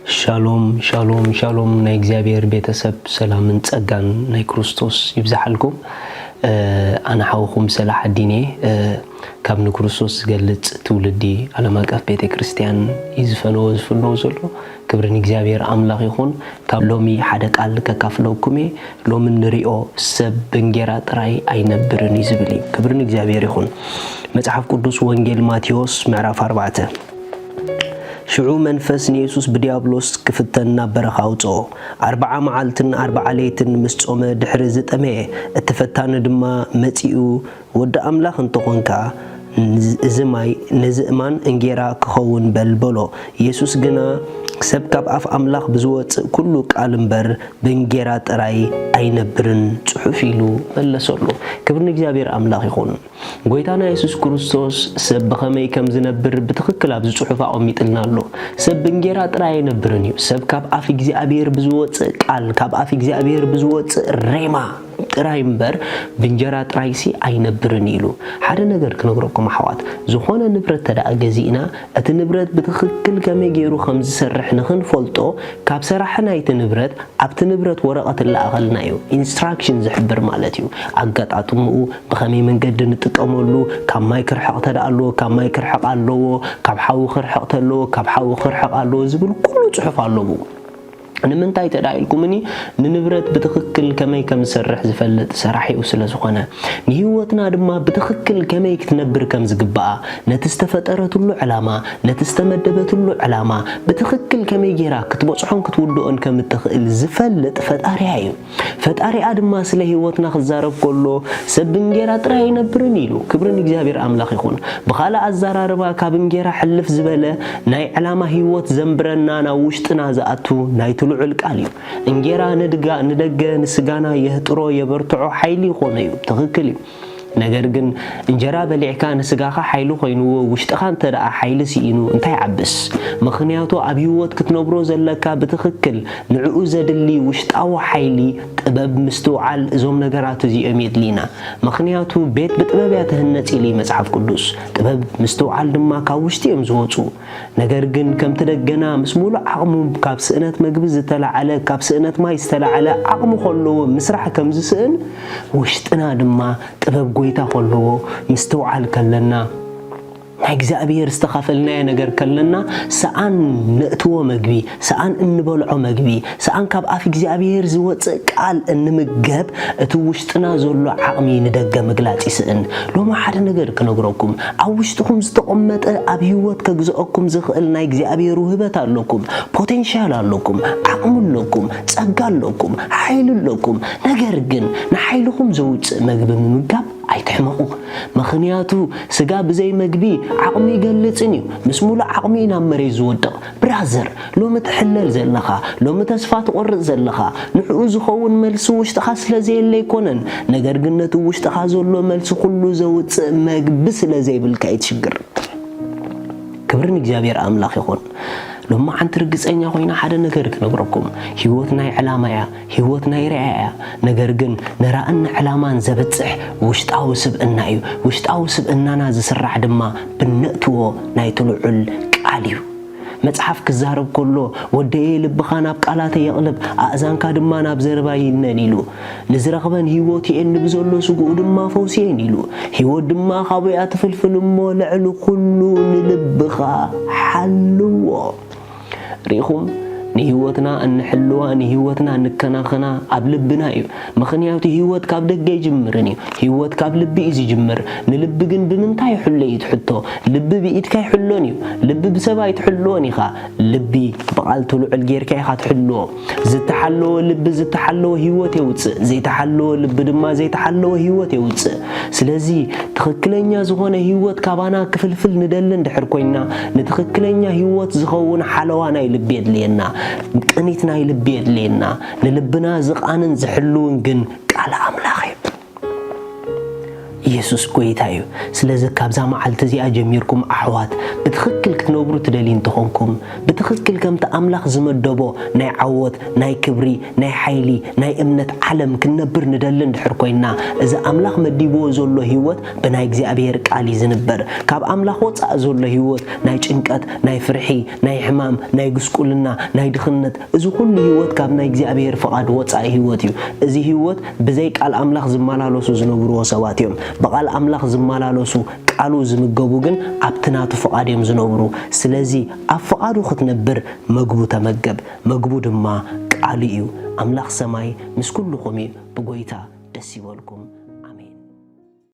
شالوم شالوم شالوم ناي እግዚአብሔር ቤተሰብ ሰላምን ጸጋን ናይ ክርስቶስ ይብዛሐልኩም أنا حاوخم سلاح الديني كابن كرسوس قلت تولدي على مقاف بيت كريستيان يزفنو زلو كبرن እግዚአብሔር አምላክ ይሁን ካብሎሚ ሓደ ቃል ከካፍለውኩሜ ሎምን ንሪኦ ሰብ እንጌራ ጥራይ አይነብርን ይዝብሊ ክብርን እግዚአብሔር ይሁን መጽሐፍ ቅዱስ ወንጌል ማቴዎስ ምዕራፍ 4 شعو منفس نيسوس بديابلوس كفتنا برخاوصو 4 معالتن 4 ليتن مسصومه دحر زطمه اتفتان دما مصيو ود املاح انتخونكا زماي نزمان انجيرا كخون بلبلو يسوس غنا سبكاب اف املاح بزوت كله قال امبر بنجيرا طراي اينبرن صحفيلو ملسولو كبرن እግዚአብሔር አምላክ ይሁን ጎይታና ኢየሱስ ክርስቶስ ሰብ ከመይ ከም ዝነብር በትክክል አብዝ ጽሑፍ አቆሚጥልናሎ ሰብ እንጌራ ጥራይ አይነብርን ሰብ ካብ አፍ እግዚአብሔር ብዙወጽ ቃል ካብ አፍ እግዚአብሔር ብዙወጽ ሬማ ጥራይ እምበር በእንጀራ ጥራይ ሲ አይነብርን ይሉ ሓደ ነገር ክነግረኩም አሕዋት ዝኾነ ንብረት ተዳገዚና እቲ ንብረት በትክክል ከመይ ገይሩ ከም ዝሰርሕ ንኽን ፈልጦ ካብ ሰራሕና እቲ ንብረት ኣብቲ ንብረት ወረቐት ላኣኸልናዩ ኢንስትራክሽን ዝሕብር ማለት እዩ አጋጣጥሙኡ በከመይ መንገድ ንጥቀመሉ ካብ ማይ ክርሕቕ ተዳኣሎ ካብ ማይ ክርሕቕ ኣለዎ ካብ ሓዊ ክርሕቕ ተለዎ ካብ ሓዊ ክርሕቕ ኣለዎ ዝብል ኩሉ ጽሑፍ ኣለዎ ንምንታይ ተዳኢልኩምኒ ንንብረት በትክክል ከመይ ከም ዝሰርሕ ዝፈልጥ ሰራሒው ስለዝኾነ ንህይወትና ድማ በትክክል ከመይ ክትነብር ከም ዝግባአ ነቲ ዝተፈጠረትሉ ዕላማ ነቲ ዝተመደበትሉ ዕላማ በትክክል ከመይ ጌራ ክትበጽሖን ክትውድኦን ከም ትኽእል ዝፈልጥ ፈጣሪያ እዩ ፈጣሪያ ድማ ስለ ህይወትና ክዛረብ ከሎ ሰብ እንጌራ ጥራይ አይነብርን ይሉ ክብርን እግዚአብሔር አምላክ ይሁን በኻላ አዛራርባ ካብ እንጌራ ሕልፍ ዝበለ ናይ ዕላማ ህይወት ዘምብረና ና ውሽጥና ዘአቱ ናይ ልዑል ቃል እዩ እንጌራ ንደገ ንስጋና የህጥሮ የበርትዖ ኃይል ይኾነዩ ትክክል ነገር ግን እንጀራ በሊዕካ ንስጋኻ ኃይሉ ኮይኑዎ ውሽጥኻ እንተዳ ኃይል ሲኢኑ እንታይ ዓብስ ምኽንያቱ ኣብ ህይወት ክትነብሮ ዘለካ በትክክል ንዕኡ ዘድሊ ውሽጣዊ ኃይሊ ጥበብ ምስተውዓል እዞም ነገራት እዚኦም የድሊና ምኽንያቱ ቤት በጥበብ ያተህነጽ ኢሊ መጽሐፍ ቅዱስ ጥበብ ምስተውዓል ድማ ካብ ውሽጢኦም ዝወጹ ነገር ግን ከም ተደገና ምስሙሉ ዓቕሙ ካብ ስእነት መግቢ ዝተላዓለ ካብ ስእነት ማይ ዝተላዓለ ዓቕሙ ከለዎ ምስራሕ ከም ዝስእን ውሽጥና ድማ ጥበብ ጎይታ ከለዎ ምስተውዓል ከለና እግዚአብሔር ዝተኻፈልና ነገር ከለና ሰአን ነእትዎ መግቢ ሰአን እንበልዖ መግቢ ሰአን ካብ አፍ እግዚአብሔር ዝወጽእ ቃል እንምገብ እቲ ውሽጥና ዘሎ ዓቕሚ ንደገ መግላጽ ይስእን ሎማ ሓደ ነገር ክነግረኩም ኣብ ውሽጥኩም ዝተቀመጠ ኣብ ህይወት ከግዝአኩም ዝኽእል ናይ እግዚአብሔር ውህበት ኣለኩም ፖቴንሻል ኣለኩም ዓቕሚ ኣለኩም ጸጋ ኣለኩም ኃይል ኣለኩም ነገር ግን ንኃይልኩም ዘውጽእ መግቢ ምምጋብ አይተሕመቁ ምኽንያቱ ስጋ ብዘይ መግቢ ዓቕሚ ይገልጽን እዩ ምስሙሉ ዓቕሚ ናብ መሬት ዝወድቕ ብራዘር ሎሚ ትሕለል ዘለኻ ሎሚ ተስፋ ትቆርጽ ዘለኻ ንዕኡ ዝኸውን መልሲ ውሽጥኻ ስለዘየለ ይኮነን ነገር ግን ነቲ ውሽጥኻ ዘሎ መልሲ ኩሉ ዘውጽእ መግቢ ስለዘይብልካ ይትሽግር ክብርን እግዚአብሔር አምላክ ይኹን لما عن ترجسني خوينا حدا نجرك نقرأكم هيوتنا علامة هيوتنا رعاية نجرجن نرى أن علامان زبتصح وشت أوسب النايو وشت أوسب النانا زسرع دما بالنقطو نايتلو عل كاليو متحف كزارب كله ودي لبخانا بقالاتي يقلب أذان كادمانا بزرباين نيلو نزرقبن هيوتي إن بزولو سوق دما فوسين نيلو هيوت دما خابئات فلفل مو لعلو كله نلبخا حلوه ريخم نهيوتنا أن حلوة نهيوتنا أن كناخنا قبل بنايو مخنياتي هيوت قبل جاي جمرني هيوت قبل بيزي جمر نلب جن بمنتاي حلي يتحطه لب بيد كاي حلوني لب بسبا يتحلوني خا لبي بقالتو الجير كاي خا تحلو زت حلو لب زت حلو هيوت يوتس زي تحلو لب دما زي تحلو هيوت يوتس سلازي تخكلنيا زغونه هيوت كابانا كفلفل ندلن دحر كوينا نتخكلنيا هيوت زغون حلوانا يلب يدلينا قنيتنا يلبي يدلينا للبنا زقانن زحلون جن قال املاخي ኢየሱስ ጎይታዩ ስለዚ ካብዛ መዓልቲ እዚኣ ጀሚርኩም ኣሕዋት ብትኽክል ክትነብሩ ትደልዩ እንትኾንኩም ብትኽክል ከምቲ ኣምላኽ ዝመደቦ ናይ ዓወት ናይ ክብሪ ናይ ሓይሊ ናይ እምነት ዓለም ክንነብር ንደሊ እንድሕር ኮይና እዚ ኣምላኽ መዲብዎ ዘሎ ህይወት ብናይ እግዚኣብሔር ቃል ዝንበር ካብ ኣምላኽ ወፃእ ዘሎ ህይወት ናይ ጭንቀት ናይ ፍርሒ ናይ ሕማም ናይ ጉስቁልና ናይ ድኽነት እዚ ኩሉ ህይወት ካብ ናይ እግዚኣብሔር ፍቓድ ወፃእ ህይወት እዩ እዚ ህይወት ብዘይ ቃል ኣምላኽ ዝመላለሱ ዝነብርዎ ሰባት እዮም በቃል ኣምላኽ ዝመላለሱ ቃሉ ዝምገቡ ግን ኣብትናቱ ፍቓድ እዮም ዝነብሩ ስለዚ ኣብ ፍቓዱ ክትነብር መግቡ ተመገብ መግቡ ድማ ቃሉ እዩ ኣምላኽ ሰማይ ምስ ኩልኹም ብጎይታ ደስ ይበልኩም